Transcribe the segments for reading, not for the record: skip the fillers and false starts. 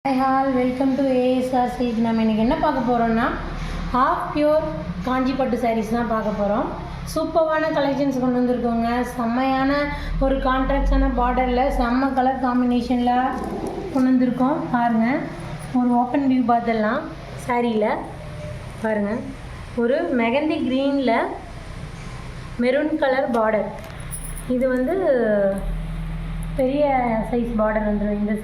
Hi hall welcome to ASR silk. நம்ம இன்றைக்கி என்ன பார்க்க போகிறோம்னா ஹாஃப் பியூர் காஞ்சி பட்டு சாரீஸ் தான் பார்க்க போகிறோம். சூப்பரான கலெக்ஷன்ஸ் கொண்டு வந்திருக்கோங்க. செம்மையான ஒரு கான்ட்ராக்டான பார்டரில் செம்ம கலர் காம்பினேஷனில் கொண்டு வந்திருக்கோம். பாருங்கள், ஒரு ஓப்பன் வியூ பார்த்துடலாம். சாரியில் பாருங்கள், ஒரு மெகந்தி க்ரீனில் மெரூன் கலர் பார்டர். இது வந்து பெரிய சைஸ் பார்டர் வந்துடும். இந்த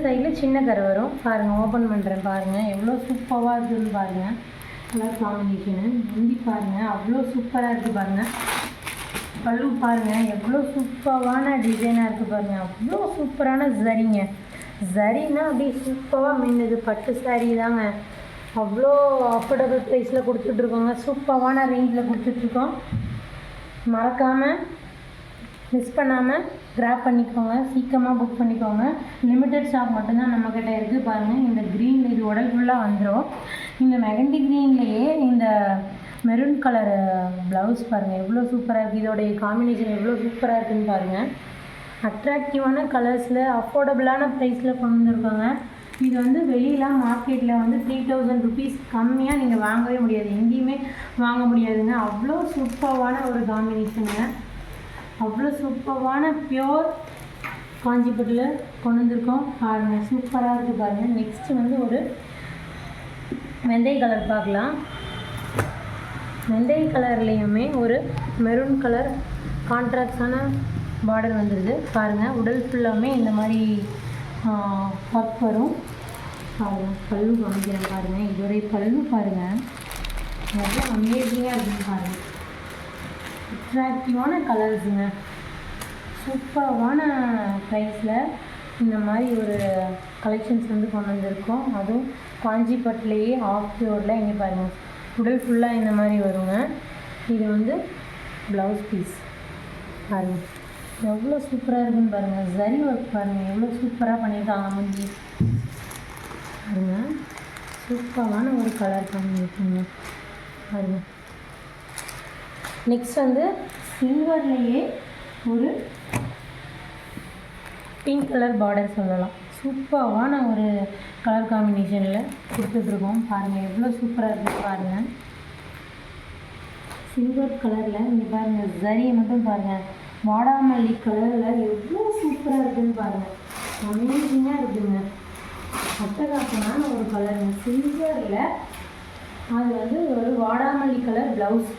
சைடில் சின்ன கரை வரும். பாருங்கள், ஓப்பன் பண்ணுறேன். பாருங்கள் எவ்வளோ சூப்பராக இருக்குதுன்னு பாருங்கள். கலர் காம்பினேஷனு முந்தி பாருங்கள், அவ்வளோ சூப்பராக இருக்குது. பாருங்கள் பல்லு பாருங்கள், எவ்வளோ சூப்பரான டிசைனாக இருக்குது. பாருங்கள் அவ்வளோ சூப்பரான சரின்னா அப்படியே சூப்பராக மின்னுது. பட்டு சாரீ தாங்க. அவ்வளோ அஃபோர்டபுள் ப்ரைஸில் கொடுத்துட்ருக்கோங்க. சூப்பரான ரேஞ்சில் கொடுத்துட்ருக்கோம். மறக்காமல் மிஸ் பண்ணாமல் கிராப் பண்ணிக்கோங்க. சீக்கிரமாக புக் பண்ணிக்கோங்க. லிமிட்டட் ஸ்டாக் மட்டும்தான் நம்மக்கிட்ட இருக்குது. பாருங்கள், இந்த க்ரீன் இது உடல் ஃபுல்லாக வந்துடும். இந்த மெகந்தி க்ரீன்லேயே இந்த மெரூன் கலர் ப்ளவுஸ் பாருங்கள் எவ்வளோ சூப்பராக இருக்குது. இதோடைய காம்பினேஷன் எவ்வளோ சூப்பராக இருக்குதுன்னு பாருங்கள். அட்ராக்டிவான கலர்ஸில் அஃபோர்டபுளான ப்ரைஸில் கொண்டு வந்துருக்காங்க. இது வந்து வெளியெலாம் மார்க்கெட்டில் வந்து 3000 rupees கம்மியாக நீங்கள் வாங்கவே முடியாது, எங்கேயுமே வாங்க முடியாதுங்க. அவ்வளோ சூப்பரான ஒரு காம்பினேஷனுங்க. அவ்வளோ சூப்பரான பியோர் காஞ்சிபுரத்தில் கொண்டு வந்திருக்கோம். பாருங்கள் சூப்பராக இருக்குது. பாருங்கள், நெக்ஸ்ட்டு வந்து ஒரு வெந்தய கலர் பார்க்கலாம். வெந்தய கலர்லேயுமே ஒரு மெரூன் கலர் கான்ட்ராக்டான பார்டர் வந்துடுது. பாருங்கள், உடல் ஃபுல்லாமே இந்த மாதிரி ஒர்க் வரும். பாருங்கள், பல்லு காமிக்கிறேன். பாருங்கள், இதோடைய பல்லு பாருங்கள் எவ்வளோ அமேசிங்காக இருக்குன்னு பாருங்கள். அட்ராக்டிவான கலர்ஸுங்க. சூப்பரான ப்ரைஸில் இந்த மாதிரி ஒரு கலெக்ஷன்ஸ் வந்து கொண்டு வந்திருக்கோம். அதுவும் காஞ்சிபட்டுலேயே ஆஃப் பியூரில். இங்கே பாருங்கள், உடல் ஃபுல்லாக இந்த மாதிரி வருங்க. இது வந்து ப்ளவுஸ் பீஸ். பாருங்கள் எவ்வளோ சூப்பராக இருக்குதுன்னு பாருங்கள். சரி ஒர்க் பாருங்கள் எவ்வளோ சூப்பராக பண்ணியிருக்காங்க. முந்தி பாருங்கள், சூப்பரான ஒரு கலர் பண்ணியிருக்கீங்க. பாருங்கள், நெக்ஸ்ட் வந்து சில்வர்லேயே ஒரு பிங்க் கலர் பார்டர் சொல்லலாம். சூப்பரான ஒரு கலர் காம்பினேஷனில் கொடுத்துட்ருக்கோம். பாருங்கள் எவ்வளோ சூப்பராக இருக்குது. பாருங்கள், சில்வர் கலரில் இங்கே பாருங்கள், சரியை மட்டும் பாருங்கள். வாடாமல்லி கலரில் எவ்வளோ சூப்பராக இருக்குதுன்னு பாருங்கள். அமேசிங்காக இருக்குதுங்க. அட்டகாசமான ஒரு கலருங்க. சில்வரில் அது வந்து ஒரு வாடாமல்லி கலர் ப்ளவுஸ்.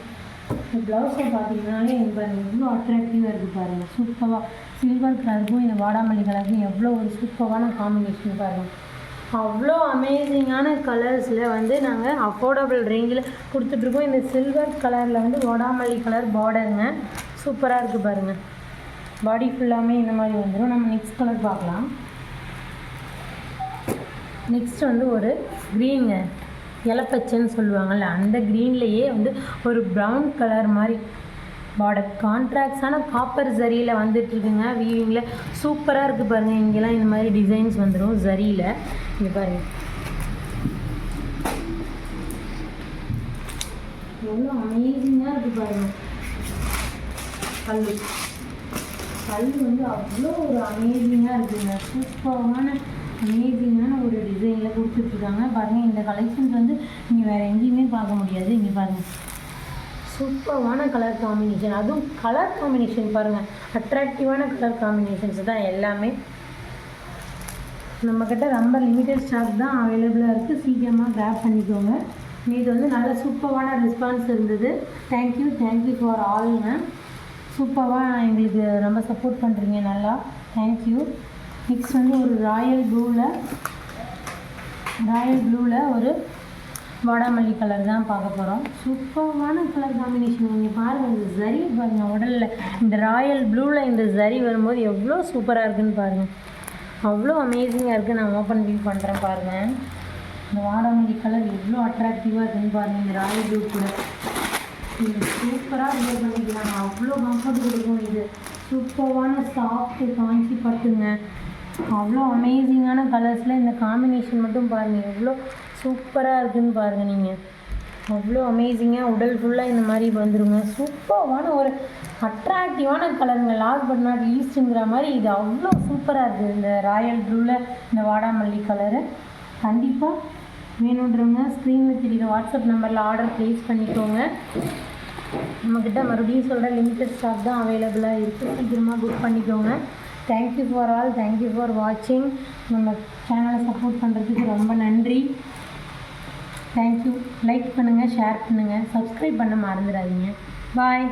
இந்த ப்ளவுஸை பார்த்தீங்கன்னாலே எனக்கு பாருங்கள் எவ்வளோ அட்ராக்டிவாக இருக்குது. பாருங்கள் சூப்பராக சில்வர் கலருக்கும் இந்த வாடாமல்லி கலருக்கும் எவ்வளோ ஒரு சூப்பரான காம்பினேஷன் பாருங்கள். அவ்வளோ அமேசிங்கான கலர்ஸில் வந்து நாங்கள் அஃபோர்டபுள் ரேஞ்சில் கொடுத்துட்ருக்கோம். இந்த சில்வர் கலரில் வந்து வாடாமல்லி கலர் பார்டருங்க. சூப்பராக இருக்குது. பாருங்கள், பாடி ஃபுல்லாமே இந்த மாதிரி வந்துடும். நம்ம நெக்ஸ்ட் கலர் பார்க்கலாம். நெக்ஸ்ட் வந்து ஒரு க்ரீனுங்க, இலப்பச்சைன்னு சொல்லுவாங்கள்ல, அந்த க்ரீன்லேயே வந்து ஒரு ப்ரௌன் கலர் மாதிரி பார்டர். கான்ட்ராக்ட்ஸான காப்பர் ஜரியில் வந்துட்டுருக்குங்க. வீவிங்கில் சூப்பராக இருக்குது. பாருங்கள், இங்கெல்லாம் இந்த மாதிரி டிசைன்ஸ் வந்துடும் ஜரியில். இங்கே பாருங்கள் எவ்வளோ அமேசிங்காக இருக்குது. பாருங்கள், பல்லு வந்து அவ்வளோ ஒரு அமேசிங்காக இருக்குதுங்க. சூப்பரான அமேசிங்கான ஒரு டிசைனில் கொடுத்துட்ருக்காங்க. பாருங்கள், இந்த கலெக்ஷன்ஸ் வந்து நீங்கள் வேறு எங்கேயுமே பார்க்க முடியாது. இங்கே பாருங்கள், சூப்பரான கலர் காம்பினேஷன். அதுவும் கலர் காம்பினேஷன் பாருங்கள், அட்ராக்டிவான கலர் காம்பினேஷன்ஸ் தான் எல்லாமே. நம்மக்கிட்ட ரொம்ப லிமிட்டட் ஸ்டாக் தான் அவைலபிளாக இருக்குது. சீக்கிரமாக கிராப் பண்ணிக்கோங்க. இது வந்து நல்ல சூப்பரான ரெஸ்பான்ஸ் இருந்தது. தேங்க்யூ ஃபார் ஆல்ங்க. சூப்பராக எங்களுக்கு ரொம்ப சப்போர்ட் பண்ணுறீங்க. நல்லா தேங்க்யூ. நெக்ஸ்ட் வந்து ஒரு ராயல் ப்ளூவில் ஒரு வாடாமல்லி கலர் தான் பார்க்க போகிறோம். சூப்பரான கலர் காம்பினேஷன். நீங்கள் பாருங்கள், இந்த ஜரி பாருங்கள் உடலில். இந்த ராயல் ப்ளூவில் இந்த ஜரி வரும்போது எவ்வளோ சூப்பராக இருக்குதுன்னு பாருங்கள். அவ்வளோ அமேசிங்காக இருக்குது. நான் ஓப்பன் வியூ பண்ணுறேன். பாருங்கள், இந்த வாடாமல்லி கலர் எவ்வளோ அட்ராக்டிவாக இருக்குதுன்னு பாருங்கள். இந்த ராயல் ப்ளூ கூட இது சூப்பராக வியர் பண்ணிக்கலாம். அவ்வளோ கம்ஃபர்ட் கொடுக்கும். இது சூப்பரான சாஃப்ட்டு காஞ்சி பட்டுங்க. அவ்வளோ அமேசிங்கான கலர்ஸில் இந்த காம்பினேஷன் மட்டும் பாருங்கள் எவ்வளோ சூப்பராக இருக்குதுன்னு பாருங்கள். நீங்கள் அவ்வளோ அமேசிங்காக உடல் ஃபுல்லாக இந்த மாதிரி வந்துருங்க. சூப்பரான ஒரு அட்ராக்டிவான கலருங்க. லாஸ்ட் பட் நாட் லீஸ்ட்டுங்கிற மாதிரி இது அவ்வளோ சூப்பராக இருக்குது. இந்த ராயல் ப்ளூவில் இந்த வாடாமல்லி கலரு கண்டிப்பாக வேணுன்றவங்க ஸ்க்ரீனில் தெரியுற வாட்ஸ்அப் நம்பரில் ஆர்டர் ப்ளேஸ் பண்ணிக்கோங்க. நம்மக்கிட்ட மறுபடியும் சொல்கிற லிமிட்டட் ஸ்டாக் தான் அவைலபிளாக இருக்குது. சீக்கிரமாக புக் பண்ணிக்கோங்க. Thank you for all. Thank you for வாட்சிங். நம்ம சேனலை சப்போர்ட் பண்ணுறதுக்கு ரொம்ப நன்றி. தேங்க்யூ. லைக் பண்ணுங்கள், ஷேர் பண்ணுங்கள், சப்ஸ்கிரைப் பண்ண மறந்துடாதீங்க. பாய்.